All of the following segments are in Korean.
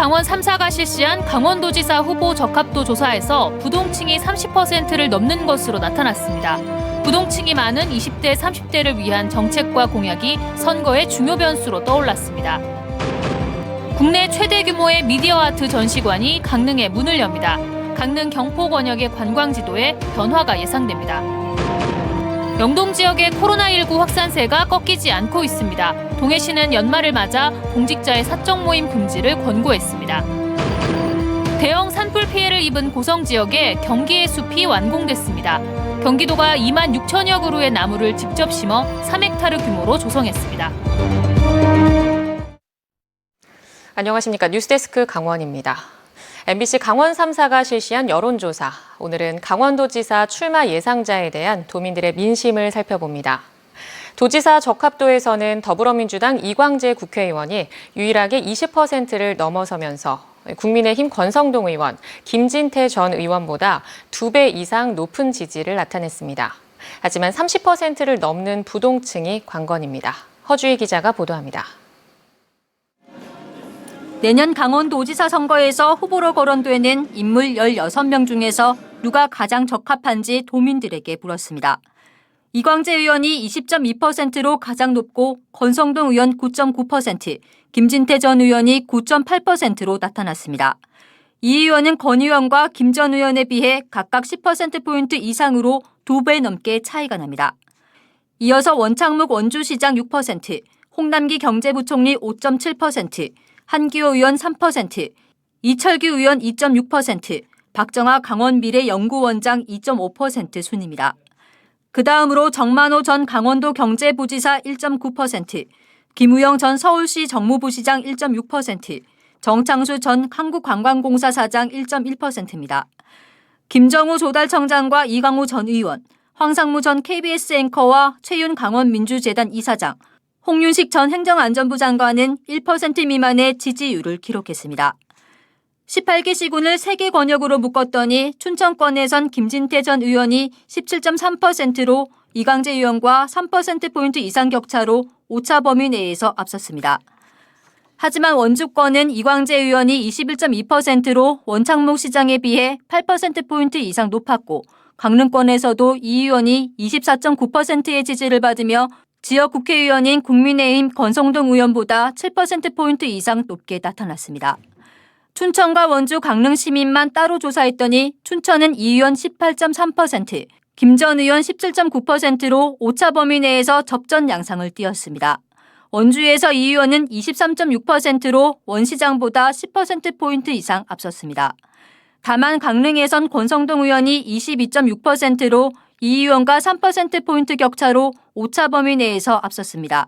강원 3사가 실시한 강원도지사 후보 적합도 조사에서 부동층이 30%를 넘는 것으로 나타났습니다. 부동층이 많은 20대, 30대를 위한 정책과 공약이 선거의 중요 변수로 떠올랐습니다. 국내 최대 규모의 미디어 아트 전시관이 강릉에 문을 엽니다. 강릉 경포 권역의 관광지도에 변화가 예상됩니다. 영동 지역의 코로나19 확산세가 꺾이지 않고 있습니다. 동해시는 연말을 맞아 공직자의 사적 모임 금지를 권고했습니다. 대형 산불 피해를 입은 고성 지역에 경기의 숲이 완공됐습니다. 경기도가 2만 6천여 그루의 나무를 직접 심어 3헥타르 규모로 조성했습니다. 안녕하십니까. 뉴스데스크 강원입니다. MBC 강원 3사가 실시한 여론조사. 오늘은 강원도지사 출마 예상자에 대한 도민들의 민심을 살펴봅니다. 도지사 적합도에서는 더불어민주당 이광재 국회의원이 유일하게 20%를 넘어서면서 국민의힘 권성동 의원, 김진태 전 의원보다 2배 이상 높은 지지를 나타냈습니다. 하지만 30%를 넘는 부동층이 관건입니다. 허주희 기자가 보도합니다. 내년 강원도지사 선거에서 후보로 거론되는 인물 16명 중에서 누가 가장 적합한지 도민들에게 물었습니다. 이광재 의원이 20.2%로 가장 높고 권성동 의원 9.9%, 김진태 전 의원이 9.8%로 나타났습니다. 이 의원은 권 의원과 김 전 의원에 비해 각각 10%포인트 이상으로 2배 넘게 차이가 납니다. 이어서 원창묵 원주시장 6%, 홍남기 경제부총리 5.7%, 한기호 의원 3%, 이철규 의원 2.6%, 박정아 강원미래연구원장 2.5% 순입니다. 그 다음으로 정만호 전 강원도 경제부지사 1.9%, 김우영 전 서울시 정무부시장 1.6%, 정창수 전 한국관광공사 사장 1.1%입니다. 김정우 조달청장과 이강우 전 의원, 황상무 전 KBS 앵커와 최윤 강원민주재단 이사장, 홍윤식 전 행정안전부 장관은 1% 미만의 지지율을 기록했습니다. 18개 시군을 3개 권역으로 묶었더니 춘천권에선 김진태 전 의원이 17.3%로 이광재 의원과 3%포인트 이상 격차로 오차 범위 내에서 앞섰습니다. 하지만 원주권은 이광재 의원이 21.2%로 원창목 시장에 비해 8%포인트 이상 높았고 강릉권에서도 이 의원이 24.9%의 지지를 받으며 지역 국회의원인 국민의힘 권성동 의원보다 7%포인트 이상 높게 나타났습니다. 춘천과 원주 강릉 시민만 따로 조사했더니 춘천은 이 의원 18.3%, 김 전 의원 17.9%로 오차 범위 내에서 접전 양상을 띄었습니다. 원주에서 이 의원은 23.6%로 원시장보다 10%포인트 이상 앞섰습니다. 다만 강릉에선 권성동 의원이 22.6%로 이 의원과 3%포인트 격차로 오차 범위 내에서 앞섰습니다.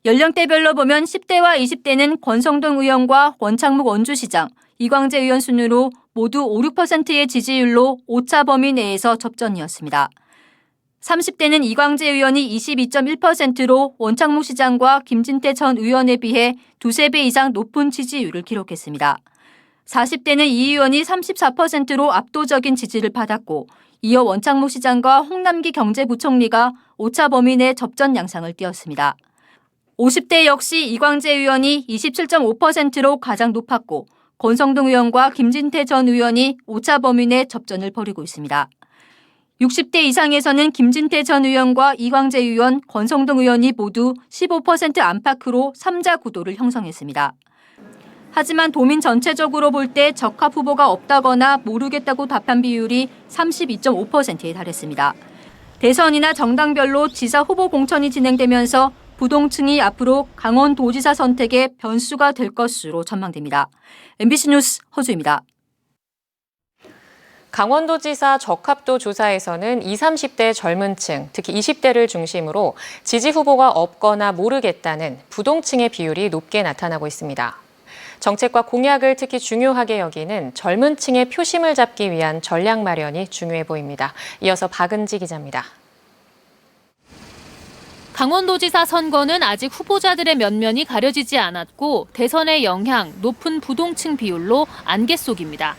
연령대별로 보면 10대와 20대는 권성동 의원과 원창묵 원주시장, 이광재 의원 순으로 모두 5, 6%의 지지율로 오차 범위 내에서 접전이었습니다. 30대는 이광재 의원이 22.1%로 원창묵 시장과 김진태 전 의원에 비해 2~3배 이상 높은 지지율을 기록했습니다. 40대는 이 의원이 34%로 압도적인 지지를 받았고 이어 원창묵 시장과 홍남기 경제부총리가 오차 범위 내 접전 양상을 띄었습니다. 50대 역시 이광재 의원이 27.5%로 가장 높았고 권성동 의원과 김진태 전 의원이 오차 범위 내 접전을 벌이고 있습니다. 60대 이상에서는 김진태 전 의원과 이광재 의원, 권성동 의원이 모두 15% 안팎으로 3자 구도를 형성했습니다. 하지만 도민 전체적으로 볼 때 적합 후보가 없다거나 모르겠다고 답한 비율이 32.5%에 달했습니다. 대선이나 정당별로 지사 후보 공천이 진행되면서 부동층이 앞으로 강원도지사 선택의 변수가 될 것으로 전망됩니다. MBC 뉴스 허주입니다. 강원도지사 적합도 조사에서는 20, 30대 젊은 층, 특히 20대를 중심으로 지지 후보가 없거나 모르겠다는 부동층의 비율이 높게 나타나고 있습니다. 정책과 공약을 특히 중요하게 여기는 젊은 층의 표심을 잡기 위한 전략 마련이 중요해 보입니다. 이어서 박은지 기자입니다. 강원도지사 선거는 아직 후보자들의 면면이 가려지지 않았고 대선의 영향, 높은 부동층 비율로 안개 속입니다.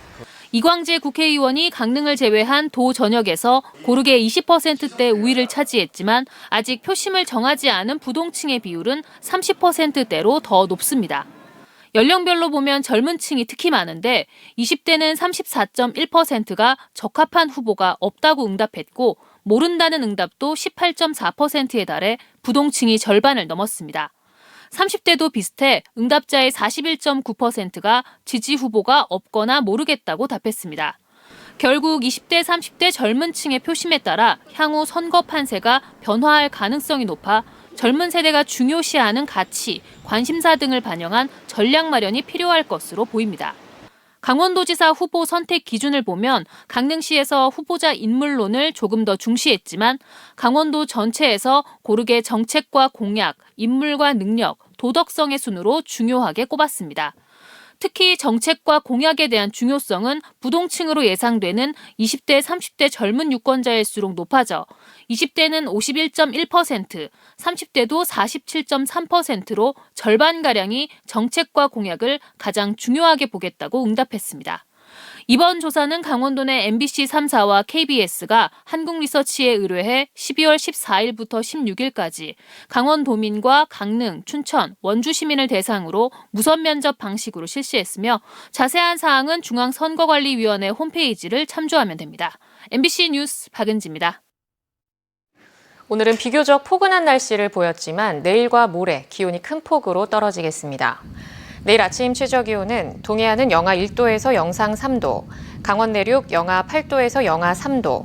이광재 국회의원이 강릉을 제외한 도 전역에서 고르게 20%대 우위를 차지했지만 아직 표심을 정하지 않은 부동층의 비율은 30%대로 더 높습니다. 연령별로 보면 젊은 층이 특히 많은데 20대는 34.1%가 적합한 후보가 없다고 응답했고 모른다는 응답도 18.4%에 달해 부동층이 절반을 넘었습니다. 30대도 비슷해 응답자의 41.9%가 지지 후보가 없거나 모르겠다고 답했습니다. 결국 20대, 30대 젊은 층의 표심에 따라 향후 선거 판세가 변화할 가능성이 높아 젊은 세대가 중요시하는 가치, 관심사 등을 반영한 전략 마련이 필요할 것으로 보입니다. 강원도지사 후보 선택 기준을 보면 강릉시에서 후보자 인물론을 조금 더 중시했지만 강원도 전체에서 고르게 정책과 공약, 인물과 능력, 도덕성의 순으로 중요하게 꼽았습니다. 특히 정책과 공약에 대한 중요성은 부동층으로 예상되는 20대, 30대 젊은 유권자일수록 높아져 20대는 51.1%, 30대도 47.3%로 절반가량이 정책과 공약을 가장 중요하게 보겠다고 응답했습니다. 이번 조사는 강원도 내 MBC 3사와 KBS가 한국리서치에 의뢰해 12월 14일부터 16일까지 강원도민과 강릉, 춘천, 원주 시민을 대상으로 무선 면접 방식으로 실시했으며 자세한 사항은 중앙선거관리위원회 홈페이지를 참조하면 됩니다. MBC 뉴스 박은지입니다. 오늘은 비교적 포근한 날씨를 보였지만 내일과 모레 기온이 큰 폭으로 떨어지겠습니다. 내일 아침 최저기온은 동해안은 영하 1도에서 영상 3도, 강원 내륙 영하 8도에서 영하 3도,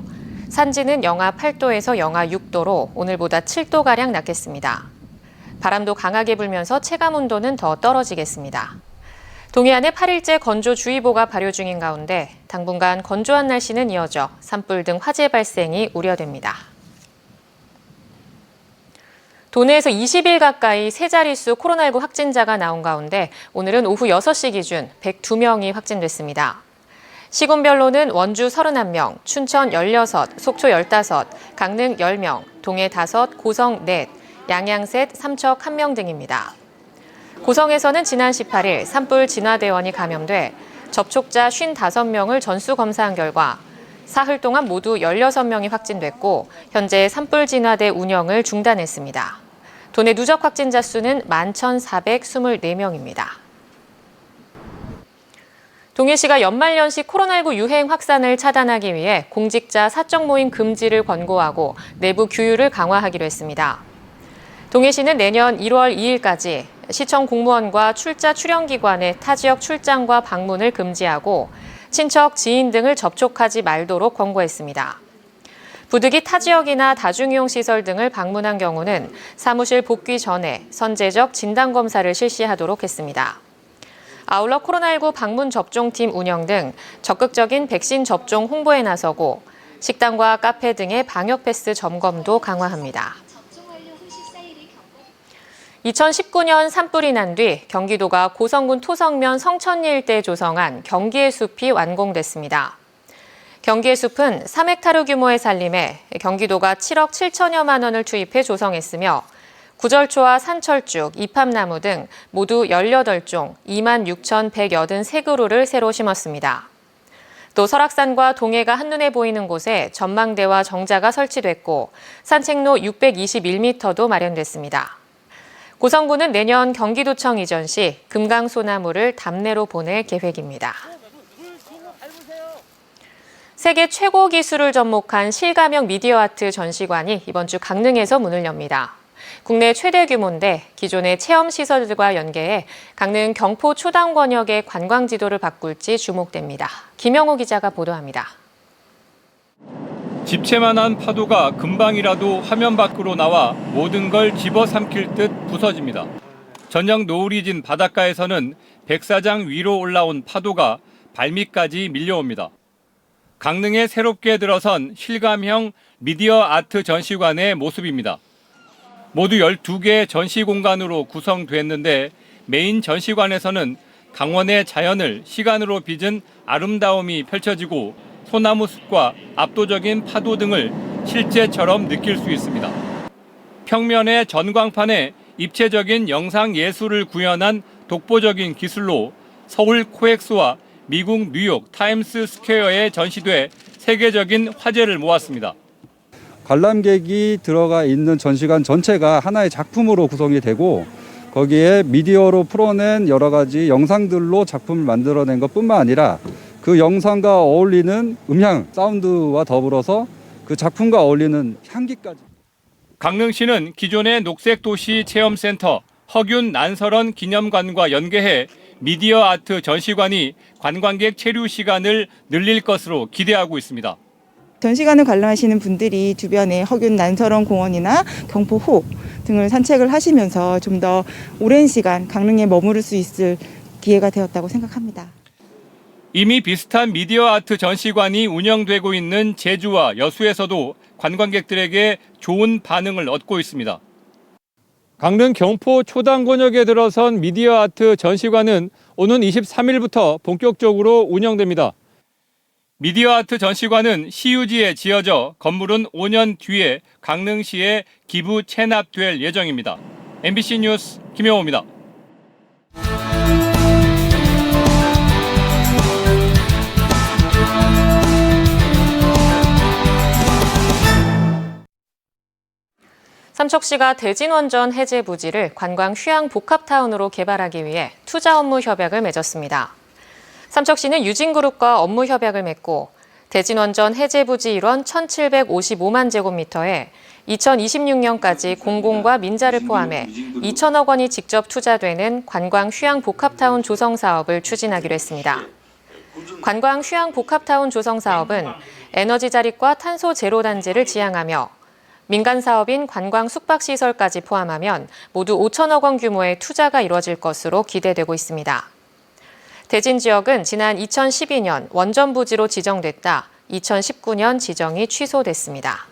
산지는 영하 8도에서 영하 6도로 오늘보다 7도가량 낮겠습니다. 바람도 강하게 불면서 체감온도는 더 떨어지겠습니다. 동해안에 8일째 건조주의보가 발효 중인 가운데 당분간 건조한 날씨는 이어져 산불 등 화재 발생이 우려됩니다. 도내에서 20일 가까이 세 자릿수 코로나19 확진자가 나온 가운데 오늘은 오후 6시 기준 102명이 확진됐습니다. 시군별로는 원주 31명, 춘천 16, 속초 15, 강릉 10명, 동해 5, 고성 4, 양양 셋, 삼척 1명 등입니다. 고성에서는 지난 18일 산불 진화대원이 감염돼 접촉자 55명을 전수검사한 결과 사흘 동안 모두 16명이 확진됐고 현재 산불 진화대 운영을 중단했습니다. 도내 누적 확진자 수는 11,424명입니다. 동해시가 연말연시 코로나19 유행 확산을 차단하기 위해 공직자 사적 모임 금지를 권고하고 내부 규율을 강화하기로 했습니다. 동해시는 내년 1월 2일까지 시청 공무원과 출자 출연기관의 타 지역 출장과 방문을 금지하고 친척, 지인 등을 접촉하지 말도록 권고했습니다. 부득이 타 지역이나 다중이용시설 등을 방문한 경우는 사무실 복귀 전에 선제적 진단검사를 실시하도록 했습니다. 아울러 코로나19 방문 접종팀 운영 등 적극적인 백신 접종 홍보에 나서고 식당과 카페 등의 방역 패스 점검도 강화합니다. 2019년 산불이 난 뒤 경기도가 고성군 토성면 성천리 일대에 조성한 경기의 숲이 완공됐습니다. 경기의 숲은 3헥타르 규모의 산림에 경기도가 7억 7천여만 원을 투입해 조성했으며 구절초와 산철쭉, 이팝나무 등 모두 18종 26,183그루를 새로 심었습니다. 또 설악산과 동해가 한눈에 보이는 곳에 전망대와 정자가 설치됐고 산책로 621m도 마련됐습니다. 고성군은 내년 경기도청 이전 시 금강소나무를 답내로 보낼 계획입니다. 세계 최고 기술을 접목한 실감형 미디어 아트 전시관이 이번 주 강릉에서 문을 엽니다. 국내 최대 규모인데 기존의 체험시설들과 연계해 강릉 경포 초당 권역의 관광 지도를 바꿀지 주목됩니다. 김영호 기자가 보도합니다. 집채만한 파도가 금방이라도 화면 밖으로 나와 모든 걸 집어삼킬 듯 부서집니다. 저녁 노을이 진 바닷가에서는 백사장 위로 올라온 파도가 발밑까지 밀려옵니다. 강릉에 새롭게 들어선 실감형 미디어 아트 전시관의 모습입니다. 모두 12개의 전시 공간으로 구성됐는데 메인 전시관에서는 강원의 자연을 시간으로 빚은 아름다움이 펼쳐지고 소나무 숲과 압도적인 파도 등을 실제처럼 느낄 수 있습니다. 평면의 전광판에 입체적인 영상 예술을 구현한 독보적인 기술로 서울 코엑스와 미국 뉴욕 타임스 스퀘어에 전시돼 세계적인 화제를 모았습니다. 관람객이 들어가 있는 전시관 전체가 하나의 작품으로 구성이 되고 거기에 미디어로 풀어낸 여러 가지 영상들로 작품을 만들어낸 것뿐만 아니라 그 영상과 어울리는 음향, 사운드와 더불어서 그 작품과 어울리는 향기까지. 강릉시는 기존의 녹색도시 체험센터 허균 난설원 기념관과 연계해 미디어 아트 전시관이 관광객 체류 시간을 늘릴 것으로 기대하고 있습니다. 전시관을 관람하시는 분들이 주변에 허균 난설원 공원이나 경포호 등을 산책을 하시면서 좀 더 오랜 시간 강릉에 머무를 수 있을 기회가 되었다고 생각합니다. 이미 비슷한 미디어 아트 전시관이 운영되고 있는 제주와 여수에서도 관광객들에게 좋은 반응을 얻고 있습니다. 강릉 경포 초당권역에 들어선 미디어 아트 전시관은 오는 23일부터 본격적으로 운영됩니다. 미디어 아트 전시관은 시유지에 지어져 건물은 5년 뒤에 강릉시에 기부 체납될 예정입니다. MBC 뉴스 김영호입니다. 삼척시가 대진원전 해제 부지를 관광 휴양 복합타운으로 개발하기 위해 투자 업무 협약을 맺었습니다. 삼척시는 유진그룹과 업무 협약을 맺고 대진원전 해제 부지 일원 1,755만 제곱미터에 2026년까지 공공과 민자를 포함해 2천억 원이 직접 투자되는 관광 휴양 복합타운 조성 사업을 추진하기로 했습니다. 관광 휴양 복합타운 조성 사업은 에너지 자립과 탄소 제로 단지를 지향하며 민간 사업인 관광 숙박시설까지 포함하면 모두 5천억 원 규모의 투자가 이뤄질 것으로 기대되고 있습니다. 대진 지역은 지난 2012년 원전 부지로 지정됐다 2019년 지정이 취소됐습니다.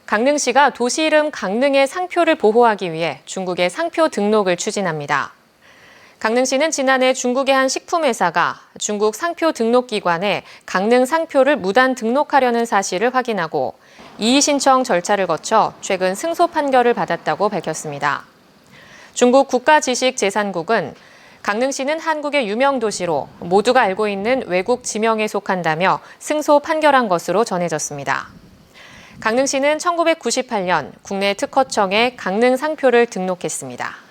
강릉시가 도시 이름 강릉의 상표를 보호하기 위해 중국의 상표 등록을 추진합니다. 강릉시는 지난해 중국의 한 식품회사가 중국 상표 등록기관에 강릉 상표를 무단 등록하려는 사실을 확인하고 이의 신청 절차를 거쳐 최근 승소 판결을 받았다고 밝혔습니다. 중국 국가지식재산국은 강릉시는 한국의 유명 도시로 모두가 알고 있는 외국 지명에 속한다며 승소 판결한 것으로 전해졌습니다. 강릉시는 1998년 국내 특허청에 강릉 상표를 등록했습니다.